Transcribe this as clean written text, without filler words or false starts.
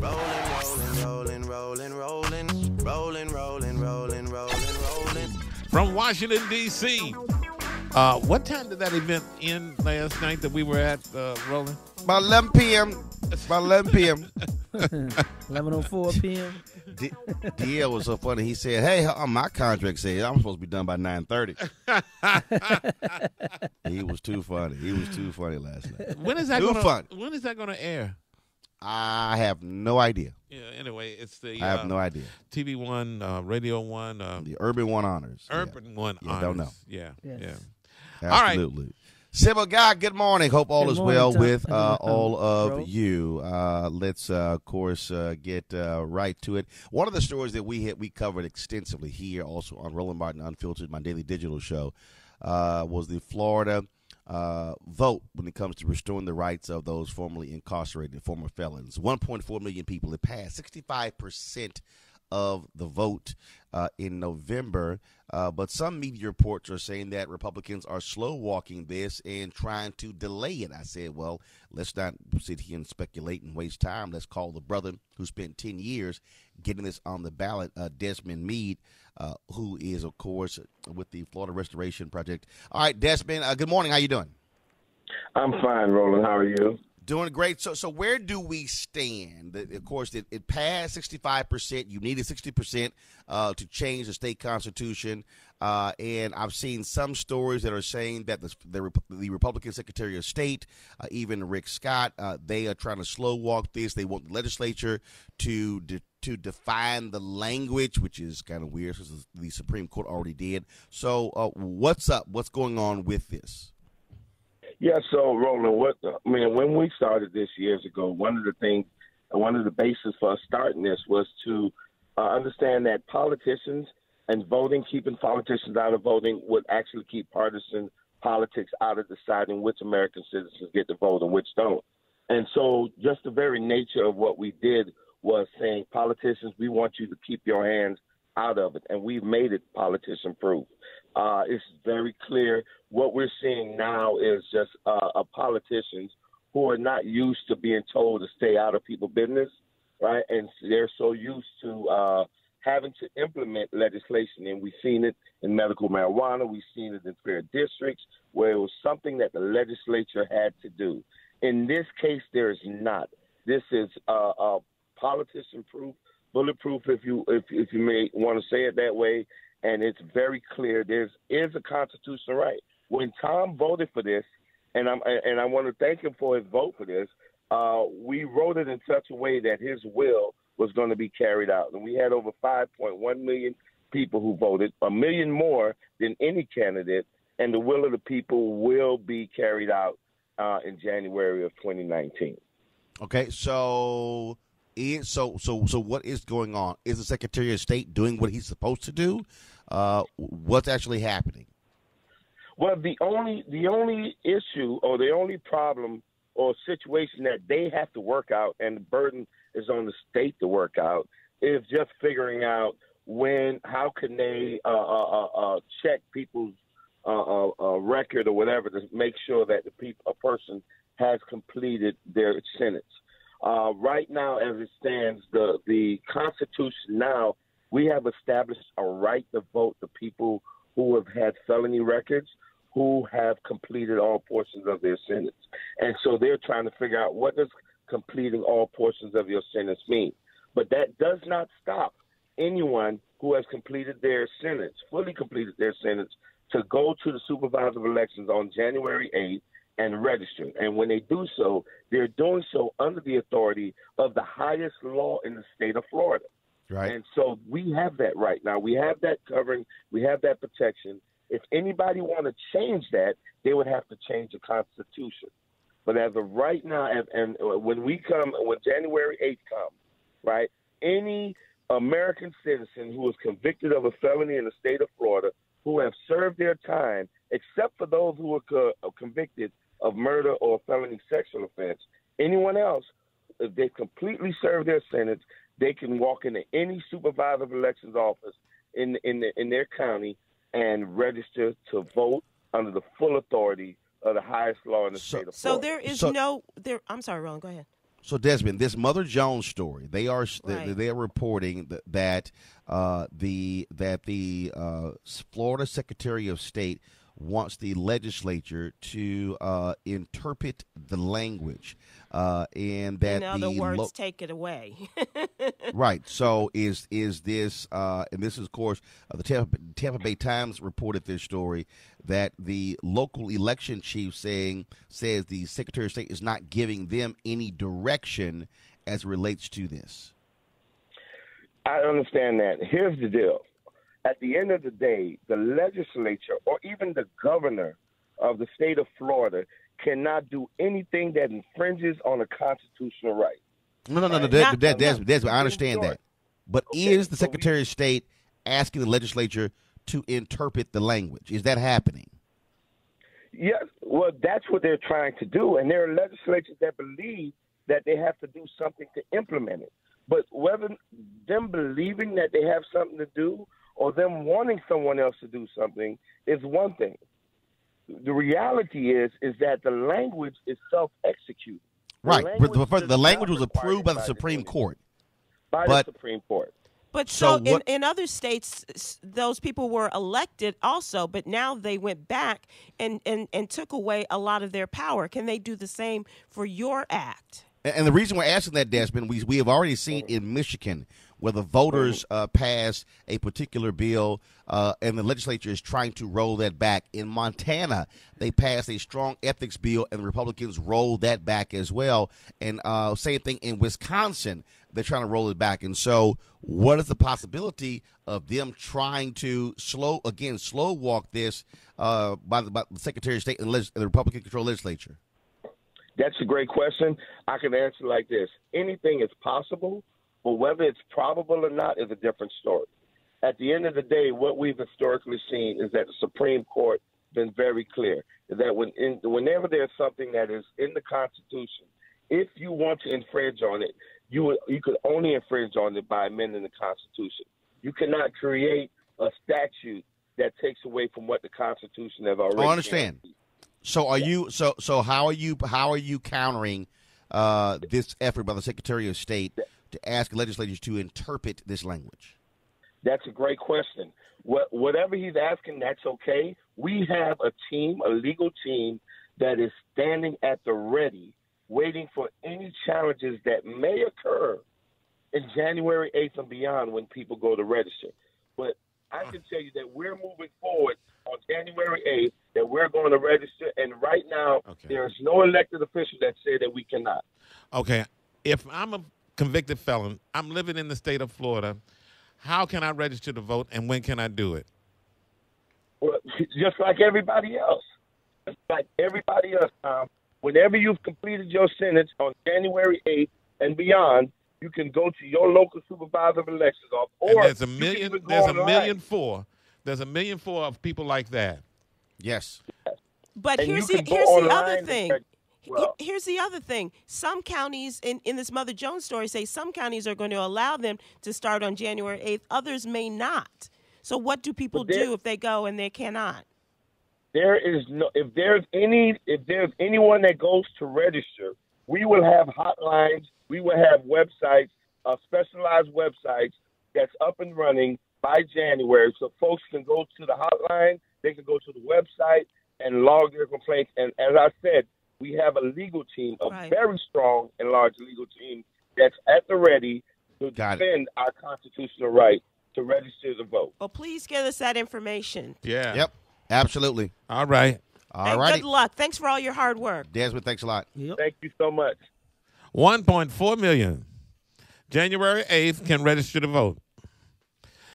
Rolling, rolling, rolling, rolling, rolling, rolling, rolling, rolling, rolling. From Washington, D.C. What time did that event end last night that we were at, Roland? About 11 p.m. About 11 p.m. 11:04 p.m. DL was so funny. He said, "Hey, my contract says I'm supposed to be done by 9:30." He was too funny. He was too funny last night. When is that going to air? I have no idea. Yeah. Anyway, it's the. I have no idea. TV One, Radio One, the Urban One Honors. Urban One Honors. Don't know. Yeah. Yes. Yeah. Absolutely. All right. Civil Guy, good morning. Hope all is well Tom. with all of Bro. you. Let's, of course, get right to it. One of the stories that we covered extensively here, also on Roland Martin Unfiltered, my daily digital show, was the Florida vote when it comes to restoring the rights of those formerly incarcerated, former felons. 1.4 million people. It passed 65% of the vote in November. But some media reports are saying that Republicans are slow walking this and trying to delay it. I said, well, let's not sit here and speculate and waste time. Let's call the brother who spent 10 years getting this on the ballot, Desmond Meade, who is, of course, with the Florida Restoration Project. All right, Desmond, good morning. How you doing? I'm fine, Roland. How are you? Doing great. So where do we stand? Of course, it passed 65%. You needed 60% to change the state constitution. And I've seen some stories that are saying that the Republican Secretary of State, even Rick Scott, they are trying to slow walk this. They want the legislature to define the language, which is kind of weird because the Supreme Court already did. So what's up? What's going on with this? Yeah, so Roland, when we started this years ago, one of the bases for us starting this was to understand that politicians and voting, keeping politicians out of voting, would actually keep partisan politics out of deciding which American citizens get to vote and which don't. And so just the very nature of what we did was saying, politicians, we want you to keep your hands out of it, and we've made it politician-proof. It's very clear. What we're seeing now is just politicians who are not used to being told to stay out of people's business, right? And they're so used to having to implement legislation. And we've seen it in medical marijuana. We've seen it in fair districts, where it was something that the legislature had to do. In this case, there is not. This is politician-proof, bulletproof, if you may want to say it that way. And it's very clear there is a constitutional right. When Tom voted for this, and I want to thank him for his vote for this, we wrote it in such a way that his will was going to be carried out. And we had over 5.1 million people who voted, a million more than any candidate, and the will of the people will be carried out in January of 2019. Okay, so what is going on? Is the Secretary of State doing what he's supposed to do? What's actually happening? Well, the only issue or the only problem or situation that they have to work out, and the burden is on the state to work out, is just figuring out how can they check people's record or whatever to make sure that a person has completed their sentence. Right now, as it stands, the Constitution now, we have established a right to vote to people who have had felony records, who have completed all portions of their sentence. And so they're trying to figure out, what does completing all portions of your sentence mean? But that does not stop anyone who has completed their sentence, fully completed their sentence, to go to the supervisor of elections on January 8th and register. And when they do so, they're doing so under the authority of the highest law in the state of Florida. Right. And so we have that right now. We have that covering. We have that protection. If anybody want to change that, they would have to change the Constitution. But as of right now, and when January 8th comes, right, any American citizen who is convicted of a felony in the state of Florida, who have served their time, except for those who were convicted of murder or felony sexual offense, anyone else, if they completely serve their sentence, they can walk into any supervisor of elections office in their county and register to vote under the full authority of the highest law in the state of Florida. So there is I'm sorry, Roland, go ahead. So Desmond, this Mother Jones story, they are reporting that the Florida Secretary of State wants the legislature to interpret the language, and that in other words, take it away. Right. So is this and this is of course the Tampa Bay Times reported this story that the local election chief says the Secretary of State is not giving them any direction as it relates to this. I understand that. Here's the deal. At the end of the day, the legislature or even the governor of the state of Florida cannot do anything that infringes on a constitutional right. No, Desmond, I understand that. But is the Secretary of State asking the legislature to interpret the language? Is that happening? Yes. Well, that's what they're trying to do. And there are legislatures that believe that they have to do something to implement it. But whether them believing that they have something to do or them wanting someone else to do something is one thing. The reality is that the language is self-executed. Right. The language was approved by the Supreme Court. By the Supreme Court. But so in other states, those people were elected also, but now they went back and took away a lot of their power. Can they do the same for your act? And the reason we're asking that, Desmond, we have already seen in Michigan where the voters passed a particular bill and the legislature is trying to roll that back. In Montana, they passed a strong ethics bill and the Republicans rolled that back as well. And same thing in Wisconsin, they're trying to roll it back. And so what is the possibility of them trying to slow walk this by the Secretary of State and the Republican-controlled legislature? That's a great question. I can answer like this. Anything is possible, but whether it's probable or not is a different story. At the end of the day, what we've historically seen is that the Supreme Court has been very clear that whenever there's something that is in the Constitution, if you want to infringe on it, you could only infringe on it by amending the Constitution. You cannot create a statute that takes away from what the Constitution has already. I understand. So are you? So how are you countering this effort by the Secretary of State to ask legislators to interpret this language? That's a great question. Whatever he's asking, that's okay. We have a legal team that is standing at the ready, waiting for any challenges that may occur in January 8th and beyond when people go to register. But I can tell you that we're moving forward on January 8th, that we're going to register, and right now there is no elected official that said that we cannot. Okay. If I'm a convicted felon, I'm living in the state of Florida, how can I register to vote, and when can I do it? Well, just like everybody else. Whenever you've completed your sentence on January 8th and beyond, you can go to your local supervisor of elections office. Or there's a million of people like that. Yes. But here's the other thing. Here's the other thing. Some counties in this Mother Jones story say some counties are going to allow them to start on January 8th. Others may not. So what do people do if they go and they cannot? If there's anyone that goes to register, we will have hotlines. We will have websites, specialized websites that's up and running by January, so folks can go to the hotline, they can go to the website and log their complaints. And as I said, we have a legal team, very strong and large legal team that's at the ready to defend our constitutional right to register to vote. Well, please give us that information. Yeah. Yep. Absolutely. All right. All right. Good luck. Thanks for all your hard work. Desmond, thanks a lot. Yep. Thank you so much. 1.4 million. January 8th can register to vote.